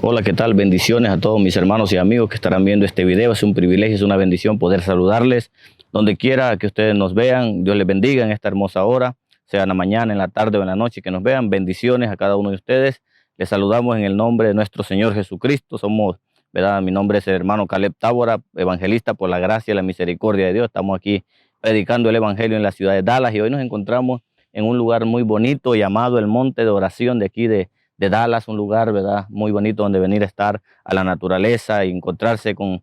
Hola, ¿qué tal? Bendiciones a todos mis hermanos y amigos que estarán viendo este video. Es un privilegio, es una bendición poder saludarles donde quiera que ustedes nos vean. Dios les bendiga en esta hermosa hora, sea en la mañana, en la tarde o en la noche que nos vean. Bendiciones a cada uno de ustedes. Les saludamos en el nombre de nuestro Señor Jesucristo. Somos, ¿verdad? Mi nombre es el hermano Caleb Tábora, evangelista por la gracia y la misericordia de Dios. Estamos aquí predicando el evangelio en la ciudad de Dallas y hoy nos encontramos en un lugar muy bonito llamado el Monte de Oración de aquí de Dallas, un lugar, ¿verdad?, muy bonito donde venir a estar a la naturaleza y encontrarse con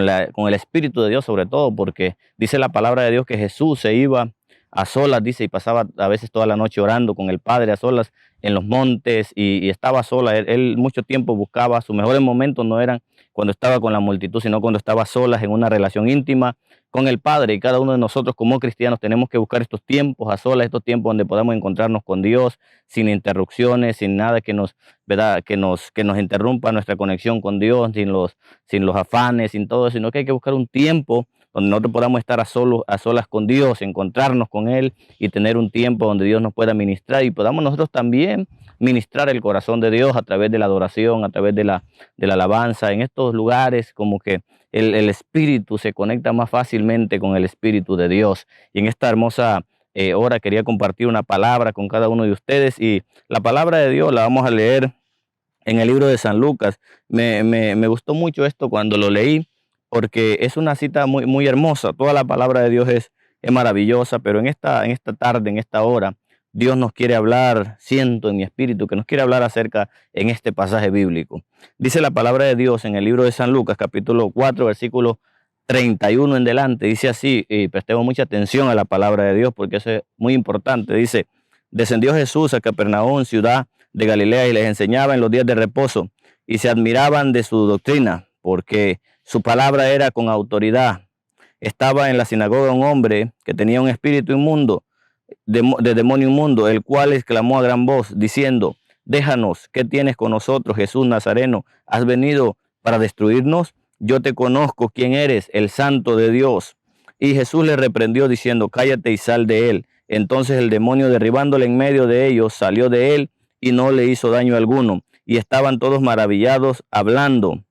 el Espíritu de Dios, sobre todo porque dice la palabra de Dios que Jesús se iba a solas, dice, y pasaba a veces toda la noche orando con el Padre a solas en los montes y estaba sola. Él mucho tiempo buscaba, sus mejores momentos no eran cuando estaba con la multitud, sino cuando estaba solas en una relación íntima con el Padre. Y cada uno de nosotros como cristianos tenemos que buscar estos tiempos a solas, estos tiempos donde podamos encontrarnos con Dios sin interrupciones, sin nada que nos, ¿verdad?, que nos interrumpa nuestra conexión con Dios, sin los afanes, sin todo eso, sino que hay que buscar un tiempo donde nosotros podamos estar a solas con Dios, encontrarnos con Él y tener un tiempo donde Dios nos pueda ministrar y podamos nosotros también ministrar el corazón de Dios a través de la adoración, a través de la alabanza. En estos lugares como que el Espíritu se conecta más fácilmente con el Espíritu de Dios. Y en esta hermosa hora quería compartir una palabra con cada uno de ustedes y la palabra de Dios la vamos a leer en el libro de San Lucas. Me gustó mucho esto cuando lo leí porque es una cita muy, muy hermosa. Toda la palabra de Dios es maravillosa, pero en esta tarde, en esta hora, Dios nos quiere hablar, siento en mi espíritu, que nos quiere hablar acerca en este pasaje bíblico. Dice la palabra de Dios en el libro de San Lucas, capítulo 4, versículo 31 en delante. Dice así, y prestemos mucha atención a la palabra de Dios porque eso es muy importante. Dice, descendió Jesús a Capernaum, ciudad de Galilea, y les enseñaba en los días de reposo, y se admiraban de su doctrina, porque su palabra era con autoridad. Estaba en la sinagoga un hombre que tenía un espíritu inmundo, de demonio inmundo, el cual exclamó a gran voz, diciendo, déjanos, ¿qué tienes con nosotros, Jesús Nazareno? ¿Has venido para destruirnos? Yo te conozco quién eres, el Santo de Dios. Y Jesús le reprendió diciendo, cállate y sal de él. Entonces el demonio, derribándole en medio de ellos, salió de él y no le hizo daño alguno. Y estaban todos maravillados, hablando,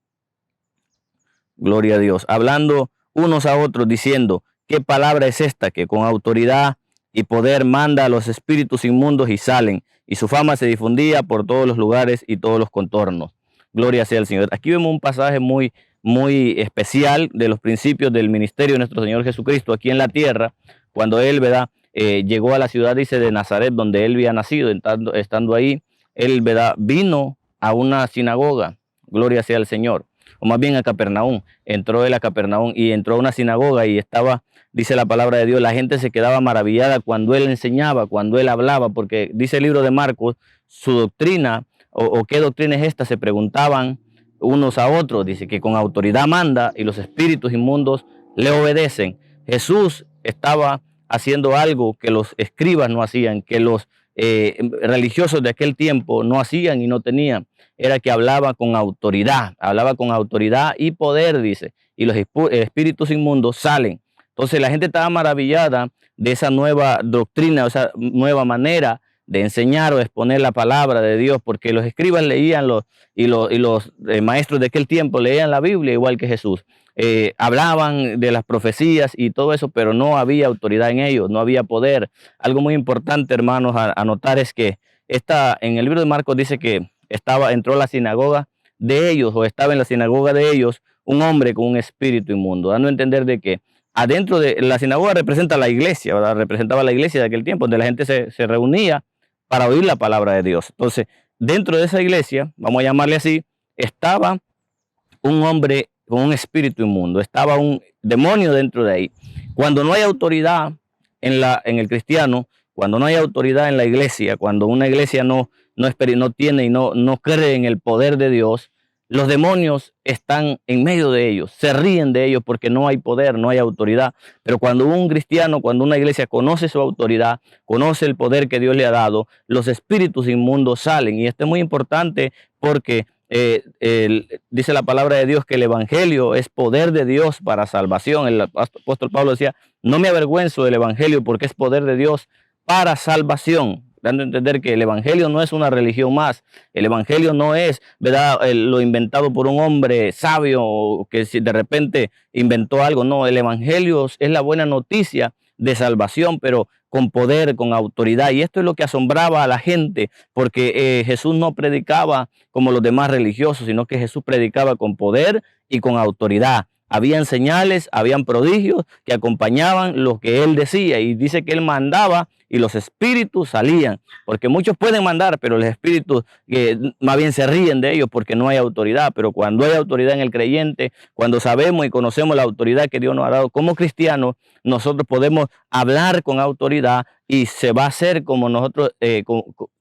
gloria a Dios, hablando unos a otros, diciendo, ¿qué palabra es esta que con autoridad y poder manda a los espíritus inmundos y salen? Y su fama se difundía por todos los lugares y todos los contornos. Gloria sea al Señor. Aquí vemos un pasaje muy, muy especial de los principios del ministerio de nuestro Señor Jesucristo aquí en la tierra, cuando Él, ¿verdad?, llegó a la ciudad, dice, de Nazaret, donde Él había nacido. Estando ahí, Él, ¿verdad?, vino a una sinagoga, gloria sea al Señor, o más bien a Capernaum. Entró Él a Capernaum y entró a una sinagoga y estaba, dice la palabra de Dios, la gente se quedaba maravillada cuando Él enseñaba, cuando Él hablaba, porque dice el libro de Marcos, su doctrina, o qué doctrina es esta, se preguntaban unos a otros. Dice que con autoridad manda y los espíritus inmundos le obedecen. Jesús estaba haciendo algo que los escribas no hacían, que los religiosos de aquel tiempo no hacían y no tenían. Era que hablaba con autoridad y poder, dice, y los espíritus inmundos salen. Entonces la gente estaba maravillada de esa nueva doctrina, esa nueva manera de enseñar o exponer la palabra de Dios, porque los escribas leían y los maestros de aquel tiempo leían la Biblia igual que Jesús. Hablaban de las profecías y todo eso, pero no había autoridad en ellos, no había poder. Algo muy importante, hermanos, a notar es que en el libro de Marcos dice que entró a la sinagoga de ellos, o estaba en la sinagoga de ellos, un hombre con un espíritu inmundo, dando a entender de que adentro de la sinagoga representa la iglesia, ¿verdad? Representaba la iglesia de aquel tiempo, donde la gente se reunía para oír la palabra de Dios. Entonces, dentro de esa iglesia, vamos a llamarle así, estaba un hombre con un espíritu inmundo, estaba un demonio dentro de ahí. Cuando no hay autoridad en el cristiano, cuando no hay autoridad en la iglesia, cuando una iglesia no tiene y no cree en el poder de Dios, los demonios están en medio de ellos, se ríen de ellos porque no hay poder, no hay autoridad. Pero cuando un cristiano, cuando una iglesia conoce su autoridad, conoce el poder que Dios le ha dado, los espíritus inmundos salen. Y esto es muy importante porque dice la palabra de Dios que el evangelio es poder de Dios para salvación. El apóstol Pablo decía, no me avergüenzo del evangelio porque es poder de Dios para salvación. dando a entender que el evangelio no es una religión más, el evangelio no es, ¿verdad?, lo inventado por un hombre sabio o que si de repente inventó algo. No, el evangelio es la buena noticia de salvación, pero con poder, con autoridad. Y esto es lo que asombraba a la gente, porque Jesús no predicaba como los demás religiosos, sino que Jesús predicaba con poder y con autoridad. Habían señales, habían prodigios que acompañaban lo que él decía, y dice que él mandaba y los espíritus salían, porque muchos pueden mandar, pero los espíritus más bien se ríen de ellos porque no hay autoridad. Pero cuando hay autoridad en el creyente, cuando sabemos y conocemos la autoridad que Dios nos ha dado como cristianos, nosotros podemos hablar con autoridad y se va a hacer como nosotros,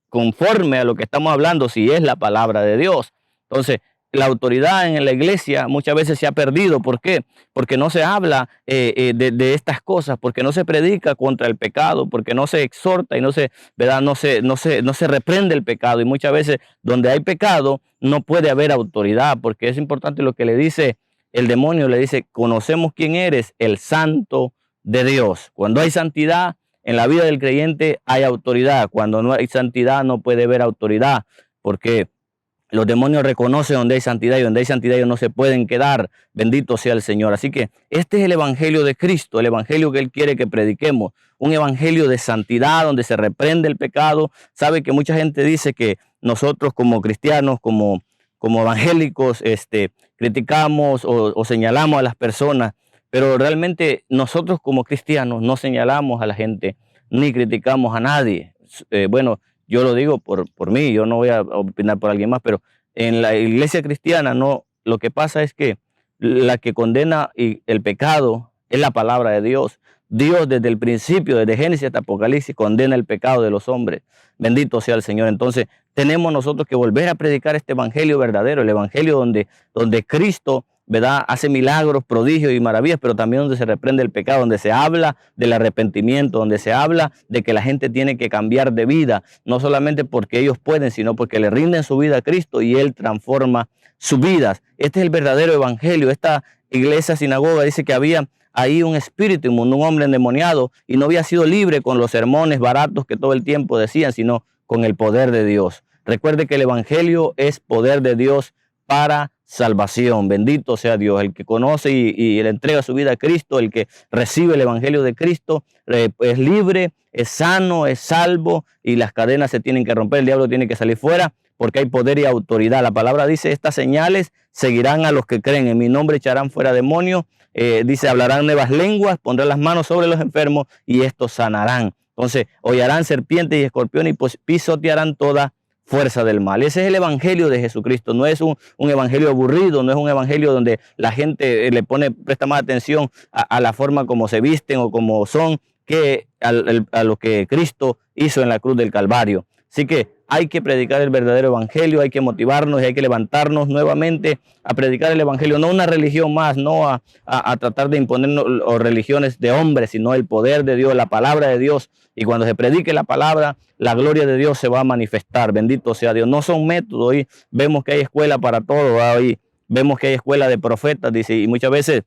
conforme a lo que estamos hablando, si es la palabra de Dios. Entonces, la autoridad en la iglesia muchas veces se ha perdido. ¿Por qué? Porque no se habla de estas cosas, porque no se predica contra el pecado, porque no se exhorta y ¿verdad?, no se reprende el pecado. Y muchas veces donde hay pecado no puede haber autoridad, porque es importante lo que le dice el demonio, le dice: conocemos quién eres, el Santo de Dios. Cuando hay santidad en la vida del creyente hay autoridad. Cuando no hay santidad no puede haber autoridad, porque los demonios reconocen donde hay santidad, y donde hay santidad ellos no se pueden quedar. Bendito sea el Señor. Así que este es el evangelio de Cristo, el evangelio que Él quiere que prediquemos. Un evangelio de santidad donde se reprende el pecado. Sabe que mucha gente dice que nosotros como cristianos, como evangélicos, criticamos o señalamos a las personas, pero realmente nosotros como cristianos no señalamos a la gente ni criticamos a nadie. Bueno, yo lo digo por mí, yo no voy a opinar por alguien más, pero en la iglesia cristiana no, lo que pasa es que la que condena el pecado es la palabra de Dios. Dios desde el principio, desde Génesis hasta Apocalipsis, condena el pecado de los hombres. Bendito sea el Señor. Entonces tenemos nosotros que volver a predicar este evangelio verdadero, el evangelio donde Cristo, ¿verdad?, hace milagros, prodigios y maravillas, pero también donde se reprende el pecado, donde se habla del arrepentimiento, donde se habla de que la gente tiene que cambiar de vida, no solamente porque ellos pueden, sino porque le rinden su vida a Cristo y Él transforma sus vidas. Este es el verdadero evangelio. Esta iglesia sinagoga dice que había ahí un espíritu inmundo, un hombre endemoniado, y no había sido libre con los sermones baratos que todo el tiempo decían, sino con el poder de Dios. Recuerde que el evangelio es poder de Dios para salvación. Bendito sea Dios. El que conoce y le entrega su vida a Cristo, el que recibe el evangelio de Cristo, es libre, es sano, es salvo, y las cadenas se tienen que romper, el diablo tiene que salir fuera, porque hay poder y autoridad. La palabra dice: estas señales seguirán a los que creen, en mi nombre echarán fuera demonios, dice, hablarán nuevas lenguas, pondrán las manos sobre los enfermos y estos sanarán. Entonces hollarán serpientes y escorpiones y pues pisotearán toda fuerza del mal. Ese es el evangelio de Jesucristo. No es un evangelio aburrido, no es un evangelio donde la gente presta más atención a la forma como se visten o como son, que a lo que Cristo hizo en la cruz del Calvario. Así que hay que predicar el verdadero evangelio, hay que motivarnos y hay que levantarnos nuevamente a predicar el evangelio, no una religión más, no a tratar de imponernos religiones de hombres, sino el poder de Dios, la palabra de Dios. Y cuando se predique la palabra, la gloria de Dios se va a manifestar. Bendito sea Dios. No son métodos. Hoy vemos que hay escuela para todo. Hoy vemos que hay escuela de profetas, dice, y muchas veces,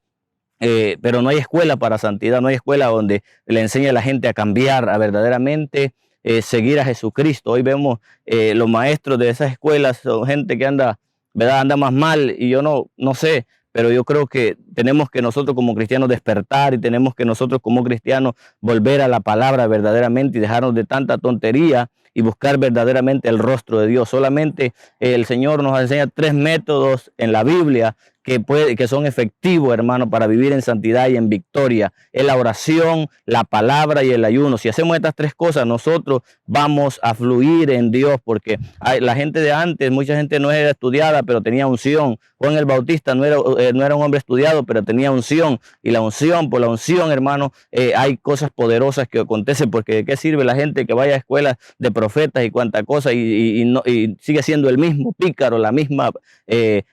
pero no hay escuela para santidad, no hay escuela donde le enseñe a la gente a cambiar, a verdaderamente seguir a Jesucristo. Hoy vemos los maestros de esas escuelas son gente que anda, ¿verdad?, anda más mal, y yo no sé, pero yo creo que tenemos que nosotros como cristianos despertar, y tenemos que nosotros como cristianos volver a la palabra verdaderamente y dejarnos de tanta tontería y buscar verdaderamente el rostro de Dios. Solamente el Señor nos enseña 3 métodos en la Biblia que son efectivos, hermano, para vivir en santidad y en victoria. Es la oración, la palabra y el ayuno. Si hacemos estas 3 cosas, nosotros vamos a fluir en Dios, porque la gente de antes, mucha gente no era estudiada, pero tenía unción. Juan el Bautista no era un hombre estudiado, pero tenía unción. Y por la unción, hermano, hay cosas poderosas que acontecen, porque ¿de qué sirve la gente que vaya a escuelas de profetas y cuánta cosa y sigue siendo el mismo pícaro, la misma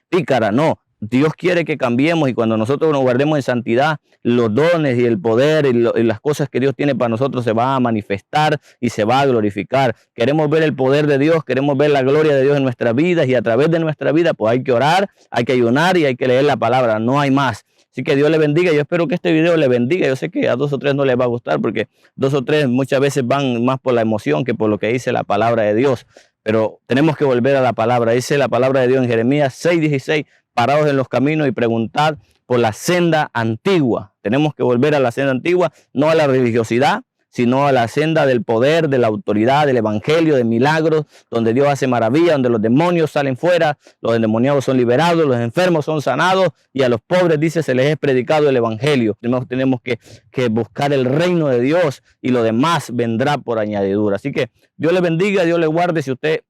pícara? No. Dios quiere que cambiemos y cuando nosotros nos guardemos en santidad, los dones y el poder y las cosas que Dios tiene para nosotros se van a manifestar y se va a glorificar. Queremos ver el poder de Dios, queremos ver la gloria de Dios en nuestras vidas y a través de nuestra vida pues hay que orar, hay que ayunar y hay que leer la palabra, no hay más. Así que Dios le bendiga. Yo espero que este video le bendiga. Yo sé que a 2 o 3 no les va a gustar porque 2 o 3 muchas veces van más por la emoción que por lo que dice la palabra de Dios. Pero tenemos que volver a la palabra. Dice la palabra de Dios en Jeremías 6:16, parados en los caminos y preguntad por la senda antigua. Tenemos que volver a la senda antigua, no a la religiosidad, sino a la senda del poder, de la autoridad, del evangelio, de milagros, donde Dios hace maravillas, donde los demonios salen fuera, los endemoniados son liberados, los enfermos son sanados y a los pobres, dice, se les es predicado el evangelio. Tenemos que buscar el reino de Dios y lo demás vendrá por añadidura. Así que Dios le bendiga, Dios le guarde. Si usted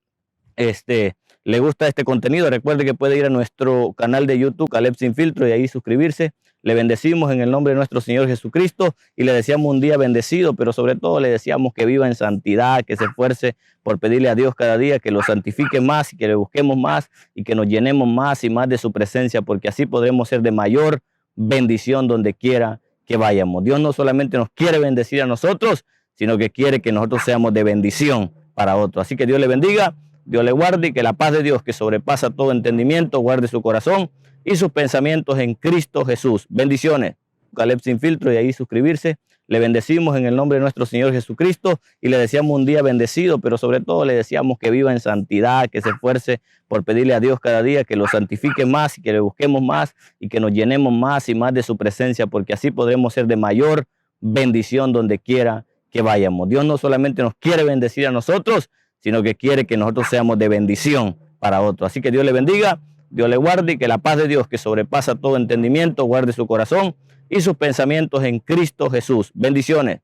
le gusta este contenido, recuerde que puede ir a nuestro canal de YouTube, Caleb Sin Filtro, y ahí suscribirse. Le bendecimos en el nombre de nuestro Señor Jesucristo y le deseamos un día bendecido, pero sobre todo le deseamos que viva en santidad, que se esfuerce por pedirle a Dios cada día que lo santifique más y que le busquemos más y que nos llenemos más y más de su presencia, porque así podremos ser de mayor bendición donde quiera que vayamos. Dios no solamente nos quiere bendecir a nosotros, sino que quiere que nosotros seamos de bendición para otros. Así que Dios le bendiga, Dios le guarde y que la paz de Dios, que sobrepasa todo entendimiento, guarde su corazón y sus pensamientos en Cristo Jesús. Bendiciones. Caleb Sin Filtro y ahí suscribirse. Le bendecimos en el nombre de nuestro Señor Jesucristo y le deseamos un día bendecido, pero sobre todo le deseamos que viva en santidad, que se esfuerce por pedirle a Dios cada día que lo santifique más y que le busquemos más y que nos llenemos más y más de su presencia, porque así podremos ser de mayor bendición donde quiera que vayamos. Dios no solamente nos quiere bendecir a nosotros, sino que quiere que nosotros seamos de bendición para otros. Así que Dios le bendiga, Dios le guarde y que la paz de Dios, que sobrepasa todo entendimiento, guarde su corazón y sus pensamientos en Cristo Jesús. Bendiciones.